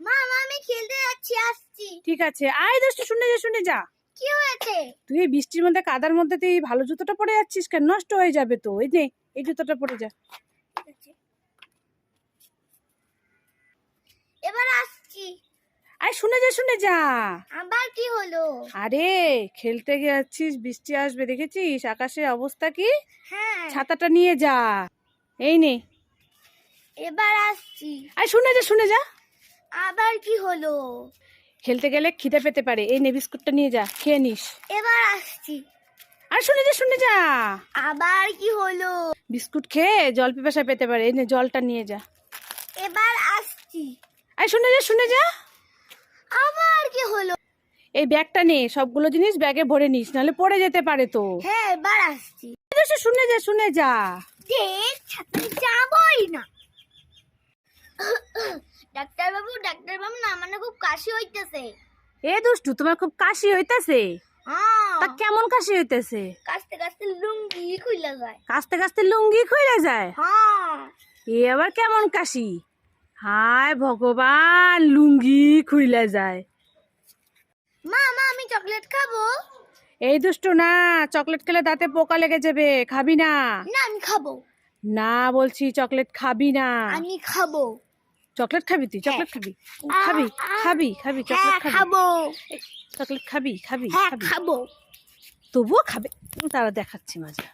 মা আমি খেলতে যাচ্ছি, আসছি। ঠিক আছে, আয় দোস্ত, শুনে যা। কি হয়েছে? তুই এই বৃষ্টির মধ্যে কাদার মধ্যে তুই ভালো জুতোটা পরে যাচ্ছিস কেন? নষ্ট হয়ে যাবে তো। এই নে, এই জুতোটা পরে যা। ঠিক আছে, এবার আসছি। আয় শুনে যা। আবার কি হলো? আরে খেলতে যাচ্ছিস, বৃষ্টি আসবে দেখেছিস আকাশের অবস্থা কি? হ্যাঁ, ছাতাটা নিয়ে যা। এই নে। এবার আসছি। আয় শুনে যা। আবার কি হলো? খেলতে গেলে খিদে পেতে পারে, এই নে বিস্কুটটা নিয়ে যা, খেয়ে নিস। এবার আসছি। আর শুনে যা। আবার কি হলো? বিস্কুট খেয়ে জল পিপাসা পেতে পারে, এই নে জলটা নিয়ে যা। এবার আসছি। আয় শুনে যা। আবার কি হলো? এই ব্যাগটা নে, সবগুলো জিনিস ব্যাগে ভরে নিস, নাহলে পড়ে যেতে পারে তো। হ্যাঁ, এবার আসছি। শুনে যা। দেখ, ছাত্রী যাবই না। ডাক্তারবাবু না, মানে খুব কাশি হইতেছে। এ দুষ্টু, তোমার খুব কাশি হইতাছে? হ্যাঁ, তা কেমন কাশি হইতাছে? কাশতে কাশতে লুঙ্গি খুইলা যায়। কাশতে লুঙ্গি খুইলা যায়? হ্যাঁ, এ আবার কেমন কাশি? হায় ভগবান, লুঙ্গি খুইলা যায়। মা আমি চকলেট খাবো। এই দুষ্টু না, চকলেট খেলে দাঁতে পোকা লেগে যাবে, খাবি না। না, আমি খাবো। না বলছি, চকলেট খাবি না। আমি খাবো। চকলেট খাবি তুই? চকলেট খাবি? খাবি চকলেট হ্যাঁ, খাবি? খাবো। চকলেট খাবি? হ্যাঁ, খাবো। তবুও খাবে, তারা দেখাচ্ছি মজা।